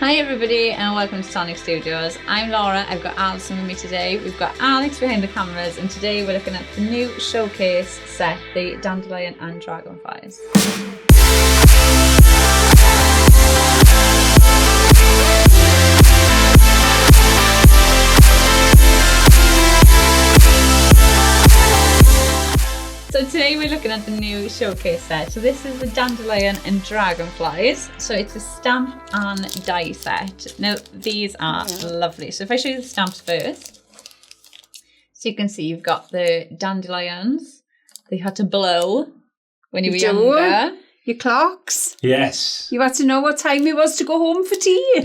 Hi everybody and welcome to Tonic Studios. I'm Laura, I've got Alison with me today. We've got Alex behind the cameras and today we're looking at the new showcase set, the Dandelion and Dragonflies. So today we're looking at the new showcase set. So this is the Dandelion and Dragonflies. So it's a stamp and die set. Now these are lovely. So if I show you the stamps first. So you can see you've got the dandelions. They had to blow when you were younger. Your clocks. Yes. You had to know what time it was to go home for tea.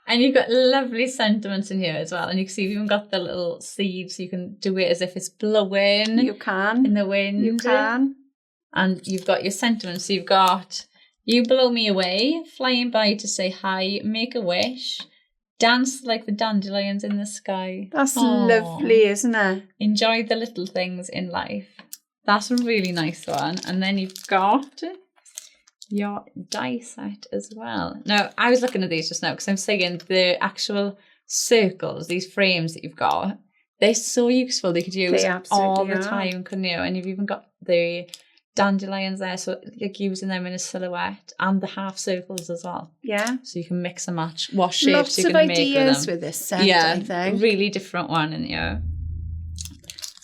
And you've got lovely sentiments in here as well. And you can see you've even got the little seeds. So you can do it as if it's blowing. You can. In the wind. You can. And you've got your sentiments. So you've got, you blow me away, flying by to say hi, make a wish, dance like the dandelions in the sky. That's lovely, isn't it? Enjoy the little things in life. That's a really nice one. And then you've got your die set as well. Now, I was looking at these just now because I'm saying the actual circles, these frames that you've got, they're so useful. They could use all the time, couldn't you? And you've even got the dandelions there, so like using them in a silhouette and the half circles as well. Yeah. So you can mix and match what shapes Lots you can make with them. Lots of ideas with this set, I think. Really different one in here.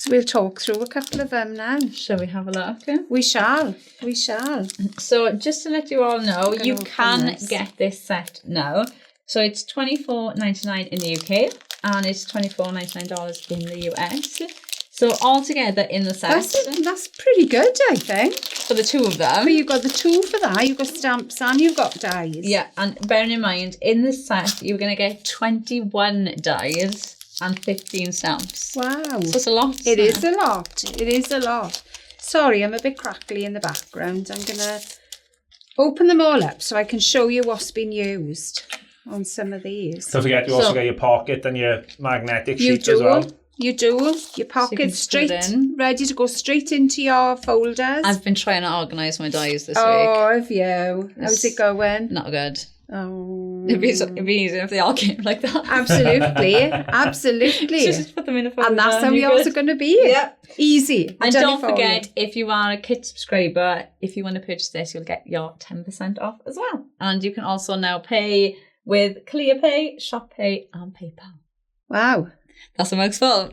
So we'll talk through a couple of them now. Shall we have a look? We shall. We shall. So just to let you all know, you can get this set now. So it's $24.99 in the UK and it's $24.99 in the US. So all together in the set. That's pretty good, I think. For the two of them. But you've got the two for that. You've got stamps and you've got dies. Yeah, and bearing in mind, in this set, you're going to get 21 dies and 15 stamps. Wow. So it's a lot. It is a lot. It is a lot. Sorry, I'm a bit crackly in the background. I'm going to open them all up so I can show you what's been used on some of these. Don't forget, you also get your pocket and your magnetic sheet as well. You do. Your pocket straight, ready to go straight into your folders. I've been trying to organise my dies this week. Oh, have you? How's it going? Not good. Oh. It'd be easier if they all came like that. Absolutely. Absolutely. Just put them in a folder. And that's how yours are going to be. Yeah. Easy. And don't forget, if you are a kit subscriber, if you want to purchase this, you'll get your 10% off as well. And you can also now pay with ClearPay, ShopPay and PayPal. Wow. That's a mouthful.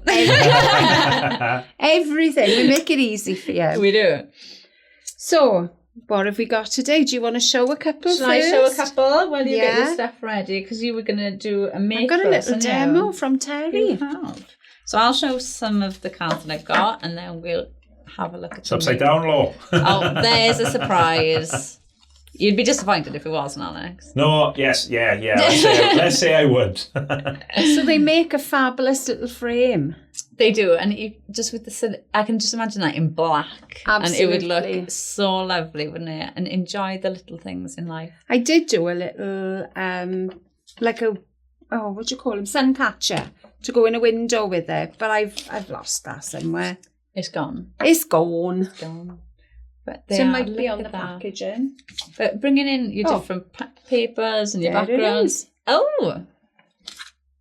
Everything. We make it easy for you. We do. So, what have we got today? Do you want to show a couple first? Shall I show a couple while you get your stuff ready? Because you were going to do a make. I've got a little demo from Terry. You have. So I'll show some of the cards that I've got and then we'll have a look at It's upside down, Law. Oh, there's a surprise. You'd be disappointed if it wasn't, Alex. No, yes, yeah. Let's say I would. So they make a fabulous little frame. They do, and you, just with the, I can just imagine that in black. Absolutely. And it would look so lovely, wouldn't it? And enjoy the little things in life. I did do a little, like a, what do you call them? Sun catcher to go in a window with it, but I've lost that somewhere. It's gone. It's gone. It's gone. But so it might be on the packaging. But bringing in your different papers and your backgrounds. Oh!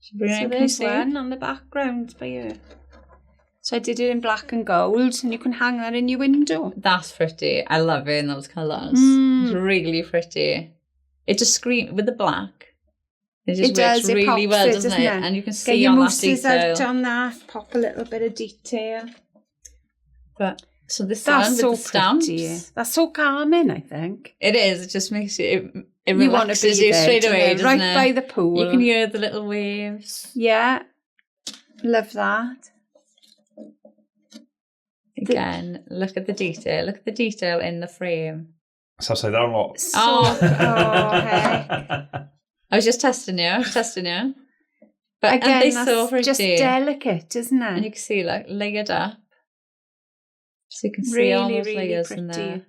So there's one on the background for you. So I did it in black and gold and you can hang that in your window. That's pretty. I love it in those colours. It's really pretty. It just screams with the black. It just works really well, doesn't it? And you can see all that detail. Out on that, pop a little bit of detail. But so this one with the stamps. Pretty. That's so calming, I think. It is. It just makes you, it relaxes you straight away, doesn't it? Right by the pool. You can hear the little waves. Yeah. Love that. Again, look at the detail. Look at the detail in the frame. It's upside down, Law. Heck. I was just testing you. But again, that's so pretty. Just delicate, isn't it? And you can see like layered up. So you can see all those layers in there.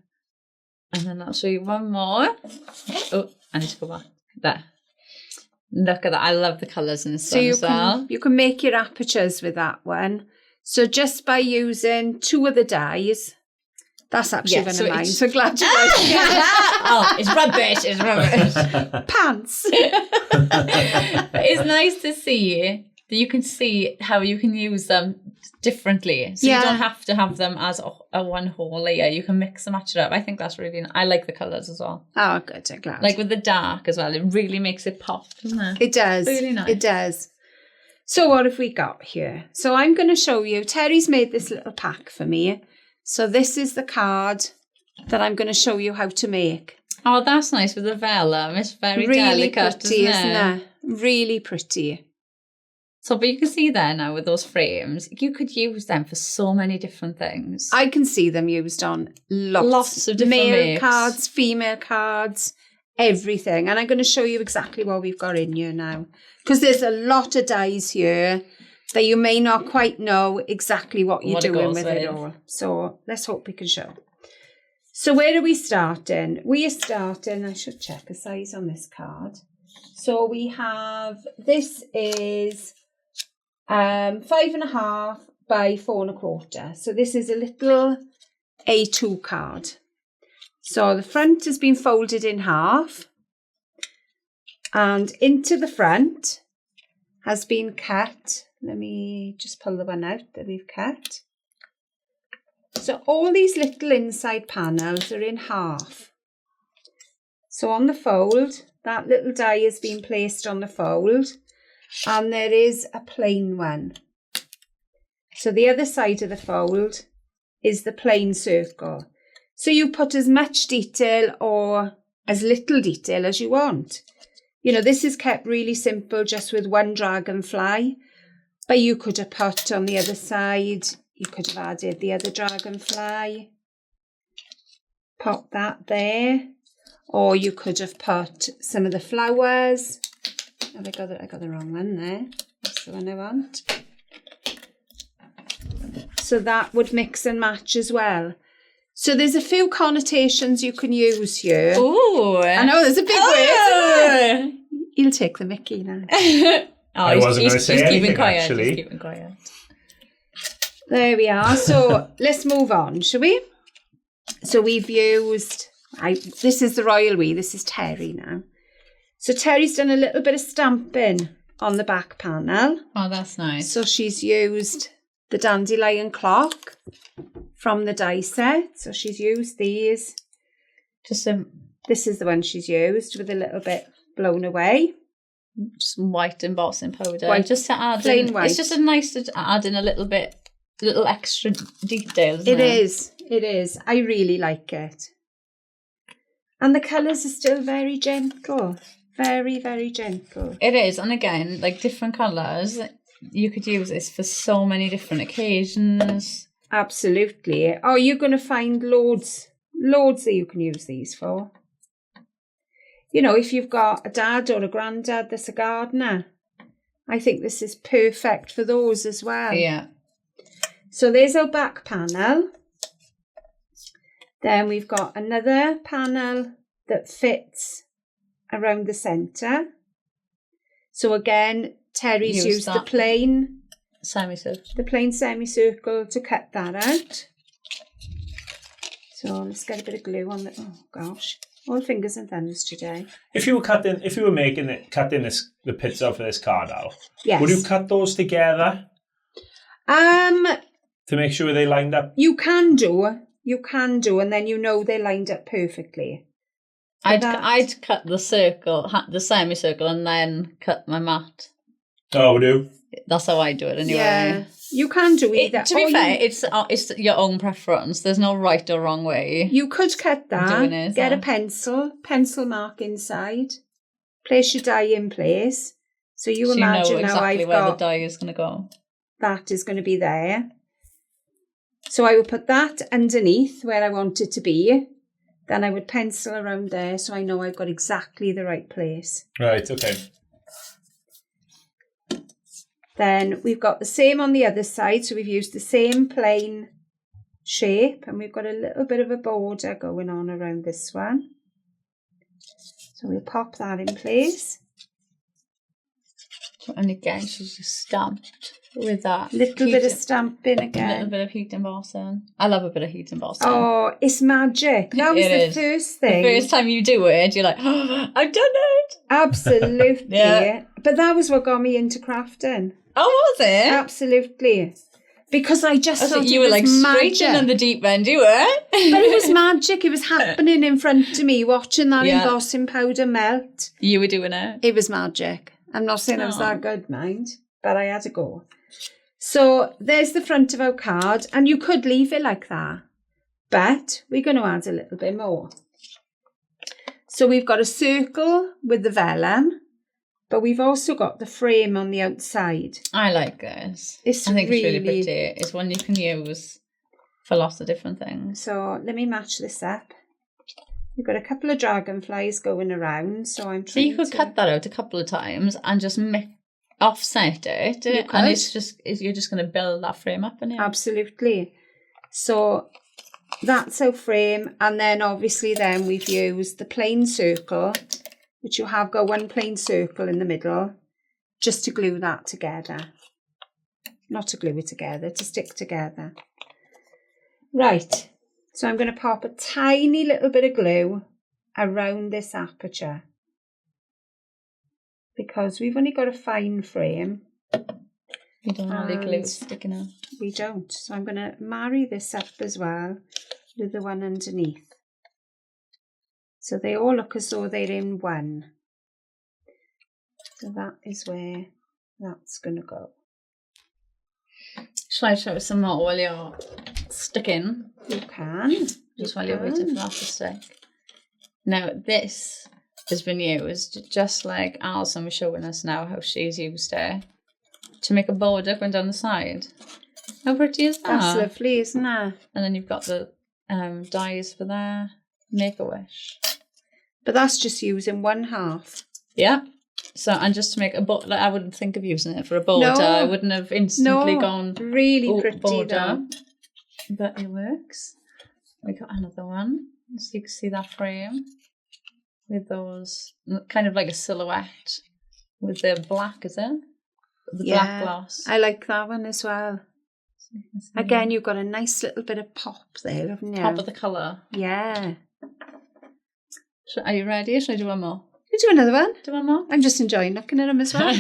And then I'll show you one more. Oh, I need to go back. There. Look at that. I love the colours in this one as well. You can make your apertures with that one. So just by using two of the dies, That's actually one of mine, it's- so glad you like it. Oh, it's rubbish. It's rubbish. Pants. It's nice to see that you can see how you can use them differently. So Yeah. you don't have to have them as a one whole layer. You can mix and match it up. I think that's really nice. I like the colours as well. Oh, good, I'm glad. Like with the dark as well, it really makes it pop, doesn't it? It does. Really nice. It does. So what have we got here? So I'm going to show you. Terry's made this little pack for me. So this is the card that I'm going to show you how to make. Oh, that's nice with the vellum. It's very Really delicate, pretty, isn't it? it? Really pretty. So, but you can see there now with those frames, you could use them for so many different things. I can see them used on lots of different male makes. cards, female cards, everything. And I'm going to show you exactly what we've got in here now. Because there's a lot of dies here that you may not quite know exactly what you're What it doing goes with it with. all. So let's hope we can show. So where are we starting? We are starting, I should check the size on this card. So we have, this is 5.5 by 4.25. So this is a little A2 card. So the front has been folded in half, and into the front has been cut. Let me just pull the one out that we've cut. So all these little inside panels are in half. So on the fold, that little die has been placed on the fold, and there is a plain one. So the other side of the fold is the plain circle. So you put as much detail or as little detail as you want. You know, this is kept really simple, just with one dragonfly, but you could have put on the other side, you could have added the other dragonfly, pop that there, or you could have put some of the flowers. Oh, I got the wrong one there. That's the one I want. So that would mix and match as well. So there's a few connotations you can use here. Ooh. I know, there's a big word, isn't there? You'll take the mickey now. I wasn't going to say anything, quiet. actually. He's keeping quiet. There we are. So let's move on, shall we? So we've used, this is the royal we, this is Terry now. So Terry's done a little bit of stamping on the back panel. Oh, that's nice. So she's used the dandelion clock from the die set. So she's used these. Just This is the one she's used with a little bit blown away. just white embossing powder. White, just to add plain in, white. It's just a nice to add in a little extra detail, isn't it? It is. I really like it. And the colours are still very gentle. Very, very gentle. It is, and again, like different colours, you could use this for so many different occasions. Absolutely. Oh, you're going to find loads that you can use these for. You know, if you've got a dad or a granddad that's a gardener, I think this is perfect for those as well. Yeah. So there's our back panel. Then we've got another panel that fits around the centre. So again, Terry's used the plain semicircle to cut that out. So let's get a bit of glue on the, oh gosh, all fingers and thumbs today. If you were cutting the pits out for this card out, Yes. would you cut those together to make sure they lined up? You can do, and then you know they're lined up perfectly. I'd cut the semicircle, and then cut my mat. Oh, would you? That's how I do it anyway. Yeah, you can do either. To be fair, it's your own preference. There's no right or wrong way. You could cut Doing that, it, get a so. pencil mark inside, place your die in place. So you imagine know exactly now I've where got the die is going to go. that is going to be there. So I would put that underneath where I want it to be. Then I would pencil around there so I know I've got exactly the right place. Right, okay. Then we've got the same on the other side. So we've used the same plain shape, and we've got a little bit of a border going on around this one. So we'll pop that in place. And again, she's just stamped with that. Little bit of stamping again. A little bit of heat embossing. I love a bit of heat embossing. Oh, it's magic. That was the first thing. The first time you do it, you're like, oh, I've done it. Absolutely. Yeah. But that was what got me into crafting. Oh, was it? Absolutely. Because I just thought you it were was like magic. straight in the deep end, you were. But it was magic. It was happening in front of me, watching that embossing powder melt. You were doing it. It was magic. I'm not saying I was that good, mind, but I had to go. So there's the front of our card, and you could leave it like that, but we're going to add a little bit more. So we've got a circle with the vellum, but we've also got the frame on the outside. I like this. I think it's really pretty. It's one you can use for lots of different things. So let me match this up. We've got a couple of dragonflies going around, so I'm trying to... So you could cut that out a couple of times and just offset it, and you're just going to build that frame up in it. Absolutely. So that's our frame, and then obviously then we've used the plain circle, which you have got one plain circle in the middle, just to glue that together. Not to glue it together, to stick together. Right. So I'm going to pop a tiny little bit of glue around this aperture, because we've only got a fine frame. We don't want the glue sticking out. We don't. So I'm going to marry this up as well with the one underneath. So they all look as though they're in one. So that is where that's going to go. Shall I show some more while you're sticking? You can. Just while you're waiting for that to stick. Now, this has been used just like Alison was showing us now how she's used it to make a border going down the side. How pretty is that? That's lovely, isn't it? And then you've got the dies for there. Make-A-Wish. But that's just using one half. Yeah. So, and just to make a border, like, I wouldn't think of using it for a border. No. I wouldn't have instantly gone really pretty border. though. But it works. We got another one. So you can see that frame with those, kind of like a silhouette with the black, is it? The black gloss. I like that one as well. So again, you've got a nice little bit of pop there, haven't you? Pop of the colour. Yeah. Are you ready? Should I do one more? You do another one. Do one more? I'm just enjoying looking at them as well.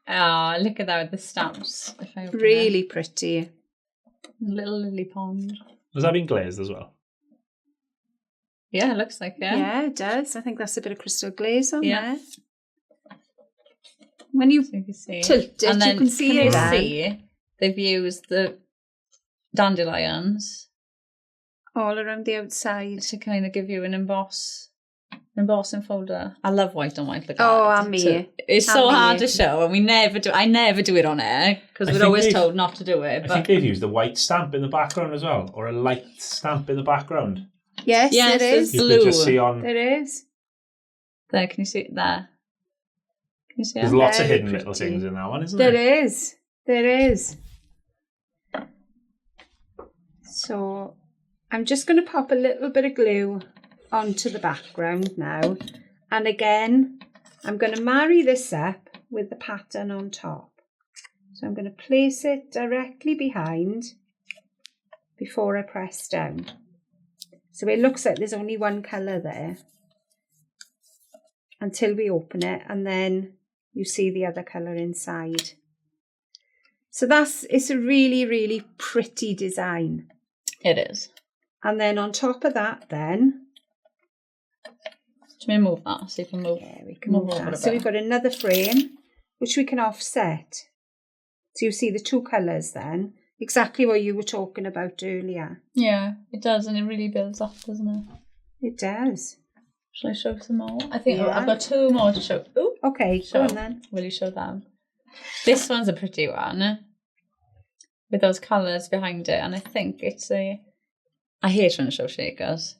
Oh, look at that with the stamps. Really pretty. Little lily pond. Has that been glazed as well? Yeah, it looks like it. Yeah, it does. I think that's a bit of crystal glaze on there. When you so can see. tilt it, and then you can see it. See they've used the dandelions all around the outside to kind of give you an embossing folder. I love white on white. And me. It's so hard to show, and I never do it on air because we're always told not to do it. I think they've used the white stamp in the background as well, or a light stamp in the background. Yes, it is. You could just see on. It is. There, can you see it there? Can you see it? There's lots of hidden little things in that one, isn't there? There is. There is. So I'm just going to pop a little bit of glue onto the background now. And again, I'm going to marry this up with the pattern on top. So I'm going to place it directly behind before I press down. So it looks like there's only one colour there until we open it, and then you see the other colour inside. So it's a really, really pretty design. It is. And then on top of that then... Let me move that so you can move. Yeah, we can move that. So we've got another frame which we can offset. So you see the two colours then. Exactly what you were talking about earlier. Yeah, it does, and it really builds up, doesn't it? It does. Shall I show some more? I think I've got two more to show. Ooh, okay, go on then. Will you show them? This one's a pretty one with those colours behind it, and I think it's I hate trying to show shakers.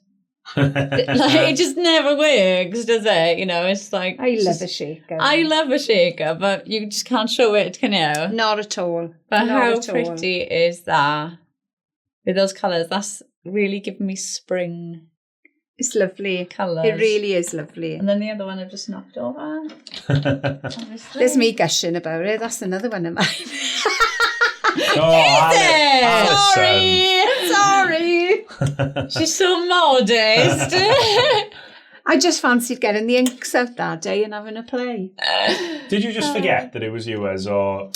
It just never works, does it? You know, it's like I love a shaker. I love a shaker, but you just can't show it, can you? Not at all. But how pretty is that? With those colours, that's really giving me spring It's lovely. Colours. It really is lovely. And then the other one I've just knocked over. Obviously. There's me gushing about it. That's another one of mine. Alison. Sorry. She's so modest. I just fancied getting the inks out that day and having a play. Did you just forget that it was yours, or...?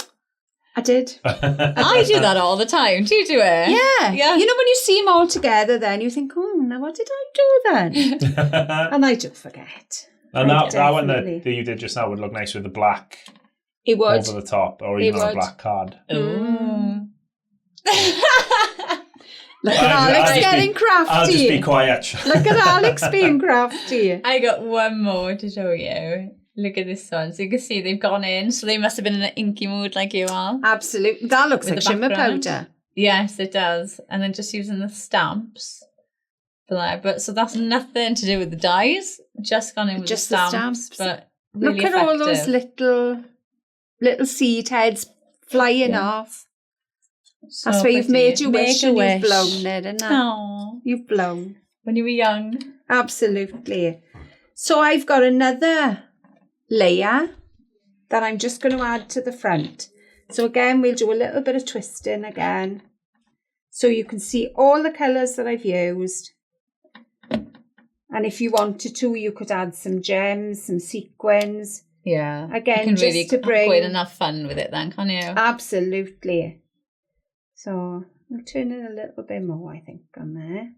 I did. I do that all the time. Do you do it? Yeah. Yeah. You know when you see them all together then you think, oh, now what did I do then? And I do forget. And that one definitely. that you did just now would look nice with the black It would. over the top, or It even on a would. black card. Ooh. Look at Alex getting crafty. I'll just be quiet. Look at Alex being crafty. I got one more to show you. Look at this one. So you can see they've gone in. So they must have been in an inky mood like you are. Absolutely. That looks With like the shimmer background. powder. Yes, it does. And then just using the stamps for that. But so that's nothing to do with the dyes. Just gone in with Just the the stamps. stamps. But really Look at all those effective. little seed heads flying Yeah. off. So That's where you've pretty. made your Make wish a and wish. you've blown it, isn't it? Aw, You've blown. when you were young. Absolutely. So I've got another layer that I'm just going to add to the front. So again, we'll do a little bit of twisting again. So you can see all the colours that I've used. And if you wanted to, you could add some gems, some sequins. Yeah. Again, you can just really to have bring- quite enough fun with it then, can't you? Absolutely. So I'll turn it a little bit more, I think, on there.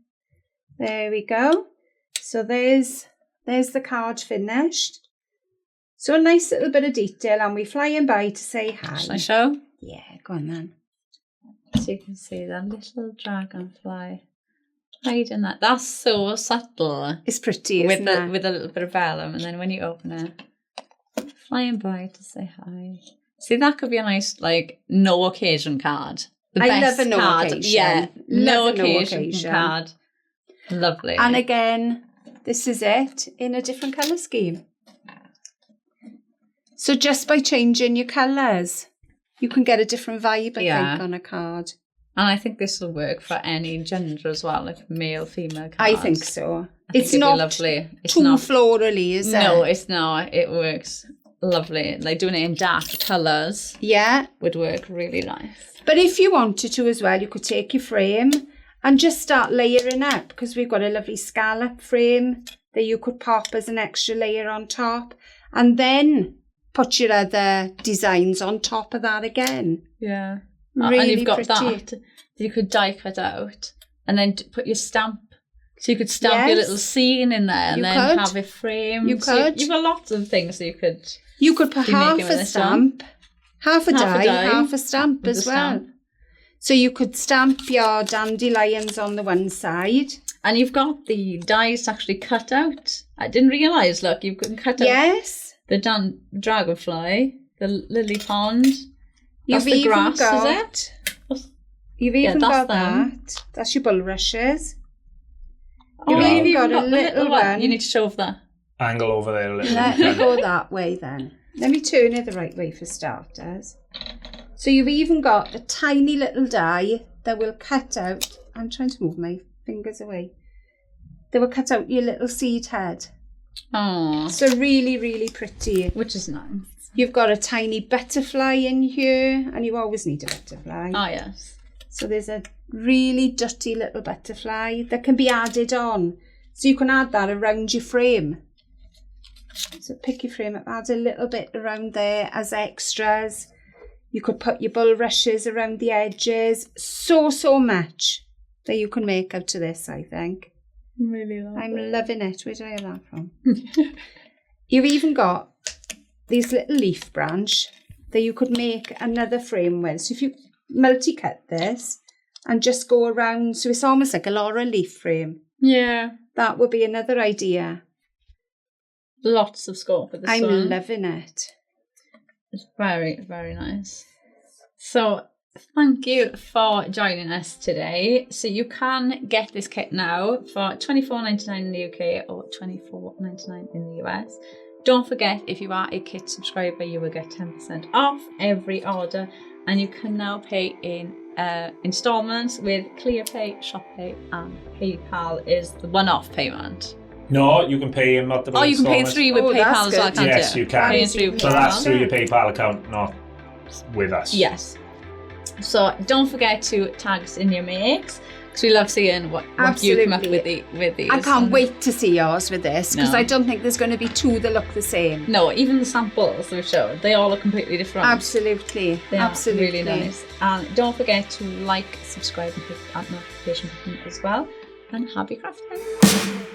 There we go. So there's the card finished. So a nice little bit of detail, and we're flying by to say hi. Shall I show? Yeah, go on then. So you can see that little dragonfly hiding that. That's so subtle. It's pretty, With isn't it? with a little bit of vellum, and then when you open it, flying by to say hi. See, that could be a nice, like, no occasion card. The I best love a no card. occasion. Yeah, no Love a no occasion occasion. card. Lovely. And again, this is it in a different colour scheme. So just by changing your colours, you can get a different vibe, I think, on a card. And I think this will work for any gender as well, like male, female cards. I think so. I think It's it'd be not lovely. It's too not florally, is it? No, it's not. It works lovely. Like doing it in dark colours Yeah. would work really nice. But if you wanted to as well, you could take your frame and just start layering up, because we've got a lovely scallop frame that you could pop as an extra layer on top, and then put your other designs on top of that again. Yeah. Really and you've got pretty. that you could die cut out and then put your stamp. So you could stamp your Yes. little scene in there and You then could. have it framed. You So could. you've got lots of things that you could... You could put Be half making with a this one. stamp, half a die, half a with stamp the as well. stamp. So you could stamp your dandelions on the one side. And you've got the dies actually cut out. I didn't realise, look, you can cut out Yes. the dragonfly, the lily pond. That's You've the even grass, got, is it? You've even that's got them. that. That's your bulrushes. Oh, You've you've got a the little one. You need to show off that. Angle over there a little Let me bit. go that way then. Let me turn it the right way for starters. So you've even got a tiny little die that will cut out. I'm trying to move my fingers away. They will cut out your little seed head. Oh, So really, really pretty. which is nice. You've got a tiny butterfly in here, and you always need a butterfly. Oh, yes. So there's a really dirty little butterfly that can be added on. So you can add that around your frame. So pick your frame up, add a little bit around there as extras. You could put your bulrushes around the edges. So much that you can make out of this, I think. Really lovely. I'm loving it. Where did I have that from? You've even got these little leaf branch that you could make another frame with. So if you multi-cut this and just go around, so it's almost like a laurel leaf frame. Yeah. That would be another idea. Lots of scope with this I'm one. loving it. It's very, very nice. So, thank you for joining us today. So you can get this kit now for $24.99 in the UK or $24.99 in the US. Don't forget, if you are a kit subscriber, you will get 10% off every order, and you can now pay in installments with ClearPay, ShopPay, and PayPal is the one-off payment. No, you can pay in multiple Oh, you can pay installments. through with Oh, that's PayPal as well, good. can't you? Yes, you can. Paying through So PayPal. that's through your PayPal account, not with us. Yes. So don't forget to tag us in your makes, because we love seeing what you come up with, with these. I can't wait to see yours with this, because No. I don't think there's going to be two that look the same. No, even the samples we've showed, they all look completely different. Absolutely. They are Absolutely. really nice. And don't forget to like, subscribe, and hit that notification button as well. And happy crafting!